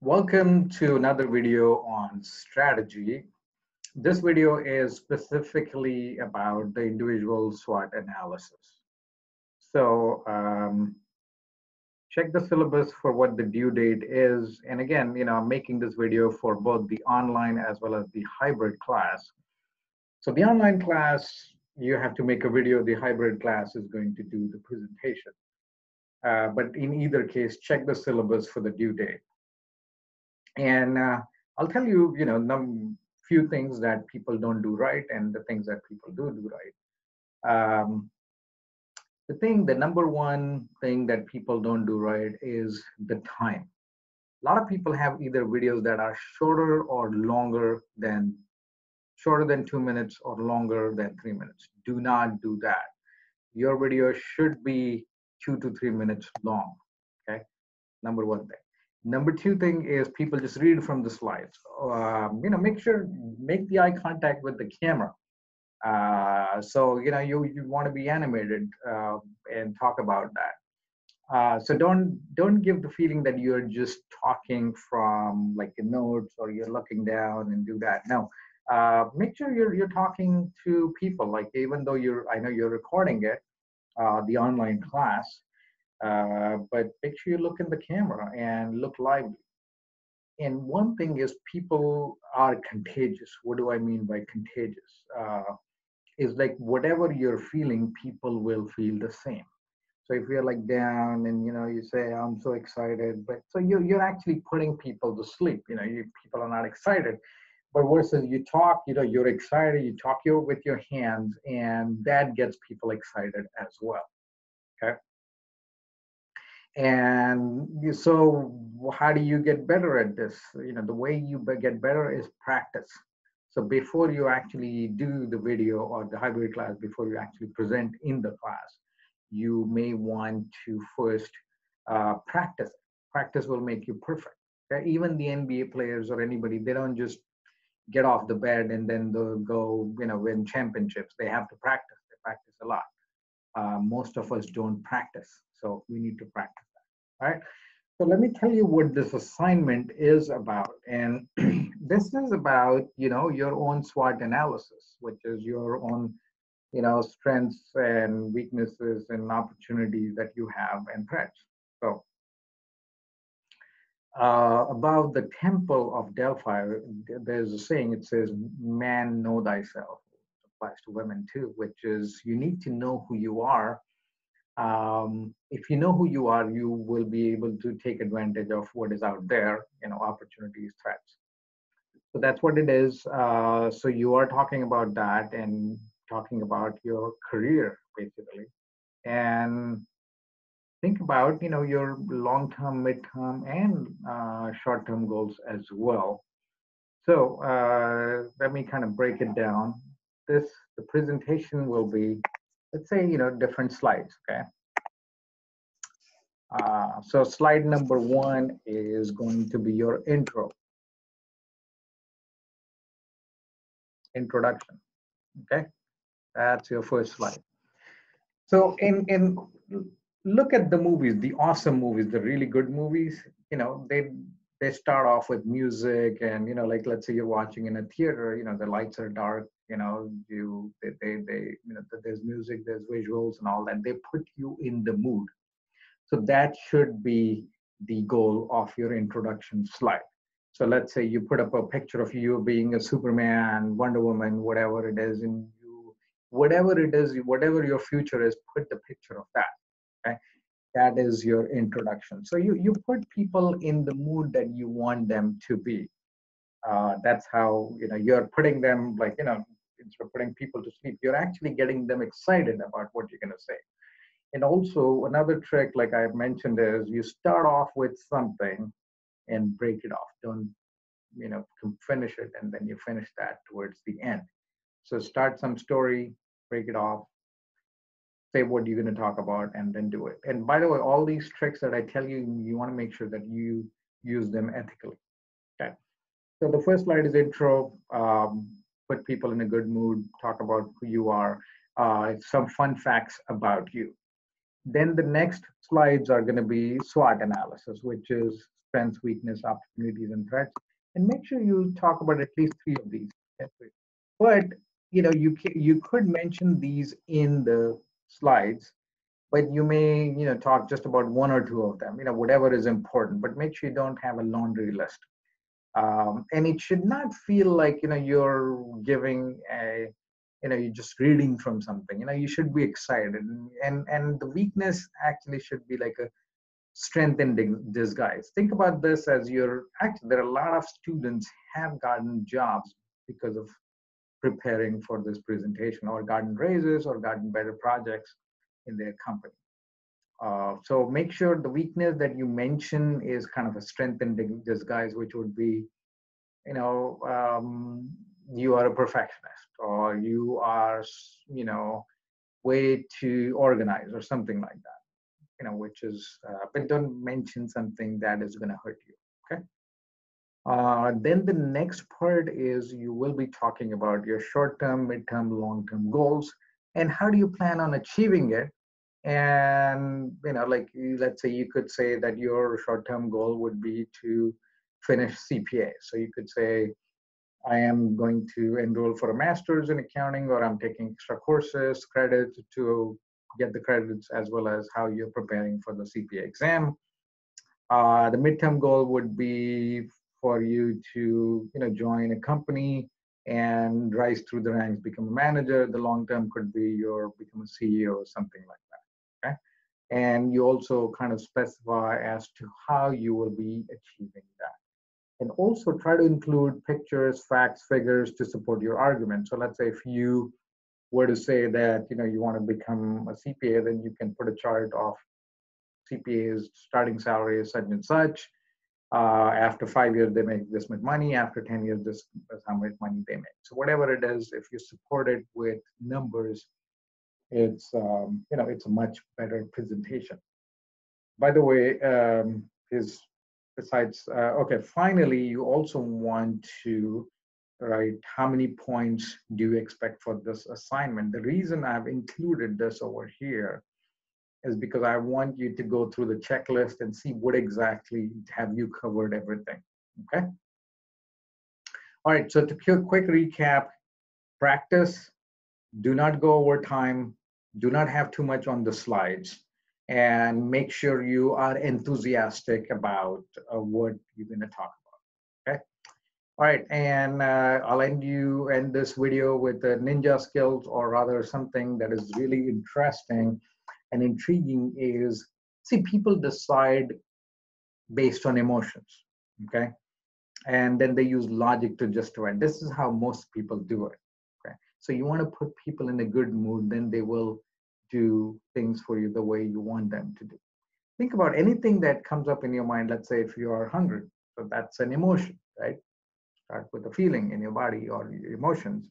Welcome to another video on strategy. This video is specifically about the individual SWOT analysis. So check the syllabus for what the due date is. And again, I'm making this video for both the online as well as the hybrid class. So the online class, you have to make a video. The hybrid class is going to do the presentation. But in either case, check the syllabus for the due date. And I'll tell you, few things that people don't do right and the things that people do right. The number one thing that people don't do right is the time. A lot of people have either videos that are shorter than 2 minutes or longer than 3 minutes. Do not do that. Your video should be 2 to 3 minutes long. Okay, number one thing. Number two thing is people just read from the slides. Make the eye contact with the camera. So you want to be animated and talk about that. So don't give the feeling that you're just talking from like your notes or you're looking down and do that. No, make sure you're talking to people. Like even though I know you're recording it, the online class. But make sure you look in the camera and look lively. And one thing is people are contagious. What do I mean by contagious? Is like whatever you're feeling, people will feel the same. So if you're like down and you say I'm so excited, but so you're actually putting people to sleep. People are not excited. But versus you talk, you're excited. You talk with your hands, and that gets people excited as well. Okay. And so how do you get better at this? The way you get better is practice. So before you actually do the video or the hybrid class, before you actually present in the class, you may want to first practice. Practice will make you perfect. Okay? Even the NBA players or anybody, they don't just get off the bed and then they'll go win championships. They have to practice. They practice a lot. Most of us don't practice, so we need to practice that. All right. So let me tell you what this assignment is about. And this is about, your own SWOT analysis, which is your own, strengths and weaknesses and opportunities that you have and threats. So about the temple of Delphi, there's a saying, it says, man, know thyself. It applies to women too, which is you need to know who you are. If you know who you are, you will be able to take advantage of what is out there, opportunities, threats. So that's what it is. So you are talking about that and talking about your career, basically. And think about, your long-term, mid-term, and short-term goals as well. So let me kind of break it down. The presentation will be, let's say, different slides, okay? So slide number one is going to be your introduction, okay? That's your first slide. So in look at the movies, the awesome movies, the really good movies, they start off with music and, like, let's say you're watching in a theater, the lights are dark, there's music, there's visuals and all that. They put you in the mood. So that should be the goal of your introduction slide. So let's say you put up a picture of you being a Superman, Wonder Woman, whatever it is, and whatever it is, whatever your future is, put the picture of that. Okay? That is your introduction. So you put people in the mood that you want them to be. That's how you're putting them, like, instead of putting people to sleep, you're actually getting them excited about what you're going to say. And also another trick, like I mentioned, is you start off with something and break it off. Don't, finish it and then you finish that towards the end. So start some story, break it off, say what you're going to talk about, and then do it. And by the way, all these tricks that I tell you, you want to make sure that you use them ethically. Okay. So the first slide is intro. Put people in a good mood. Talk about who you are. Some fun facts about you. Then the next slides are going to be SWOT analysis, which is strengths, weakness, opportunities, and threats. And make sure you talk about at least three of these. Okay? But you could mention these in the slides, but you may talk just about one or two of them. Whatever is important, but make sure you don't have a laundry list. And it should not feel like you're giving a you're just reading from something. You should be excited, and the weakness actually should be like a strength in disguise. Think about this as you're actually, there are a lot of students have gotten jobs because of preparing for this presentation, or gotten raises, or gotten better projects in their company. So make sure the weakness that you mention is kind of a strength in disguise, which would be, you know, um, you are a perfectionist, or you are, way too organized, or something like that, which is, but don't mention something that is going to hurt you. Okay. Then the next part is you will be talking about your short-term, mid-term, long-term goals, and how do you plan on achieving it. And like, let's say you could say that your short-term goal would be to finish CPA. So you could say, I am going to enroll for a master's in accounting, or I'm taking extra courses, credits to get the credits, as well as how you're preparing for the CPA exam. The midterm goal would be for you to join a company and rise through the ranks, become a manager. The long term could be your become a CEO or something like that. Okay. And you also kind of specify as to how you will be achieving that. And also try to include pictures, facts, figures to support your argument. So let's say if you were to say that you want to become a CPA, then you can put a chart of CPA's starting salary is such and such. After 5 years, they make this much money. After 10 years, this is how much money they make. So whatever it is, if you support it with numbers, it's it's a much better presentation. By the way, okay, finally, you also want to write how many points do you expect for this assignment. The reason I've included this over here is because I want you to go through the checklist and see what exactly have you covered everything. Okay. All right. So to quick recap: practice, do not go over time, do not have too much on the slides, and make sure you are enthusiastic about what you're going to talk about. Okay. All right, and I'll end this video with the ninja skills, or rather something that is really interesting and intriguing is, see, people decide based on emotions, okay? And then they use logic to justify it. This is how most people do it, okay? So you want to put people in a good mood, then they will do things for you the way you want them to do. Think about anything that comes up in your mind. Let's say if you are hungry, so that's an emotion, right? Start with a feeling in your body or your emotions.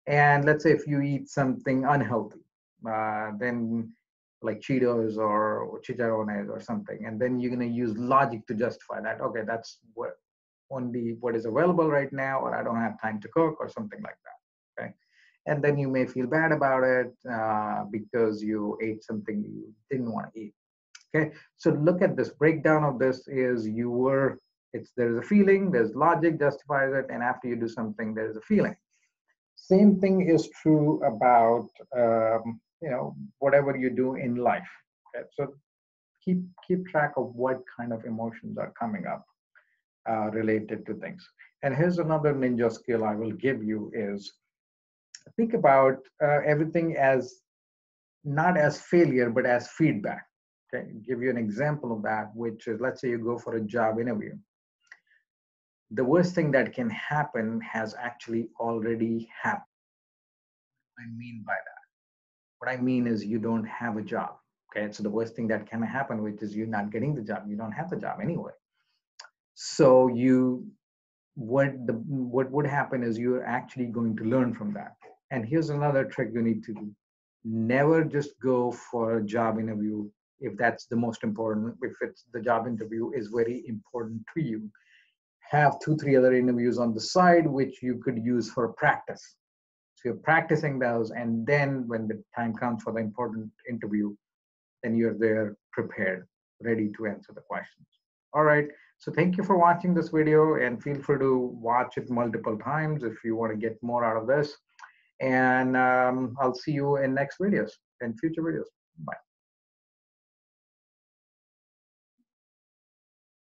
And let's say if you eat something unhealthy, then like Cheetos or chicharrones or something, and then you're going to use logic to justify that. Okay, that's what is available right now, or I don't have time to cook, or something like that. Okay, and then you may feel bad about it because you ate something you didn't want to eat. Okay, so look at this breakdown of this is there's a feeling, there's logic justifies it, and after you do something, there's a feeling. Same thing is true about whatever you do in life. Okay? So keep track of what kind of emotions are coming up related to things. And here's another ninja skill I will give you is think about everything as not as failure, but as feedback. Okay, give you an example of that, which is, let's say you go for a job interview. The worst thing that can happen has actually already happened. What I mean by that? What I mean is you don't have a job. Okay, so the worst thing that can happen, which is you're not getting the job. You don't have the job anyway. So what would happen is you're actually going to learn from that. And here's another trick you need to do: never just go for a job interview if that's the most important. If it's the job interview is very important to you, have 2-3 other interviews on the side which you could use for practice. So you're practicing those, and then when the time comes for the important interview, then you're there prepared, ready to answer the questions. All right. So thank you for watching this video, and feel free to watch it multiple times if you want to get more out of this. And I'll see you in next videos and future videos. Bye.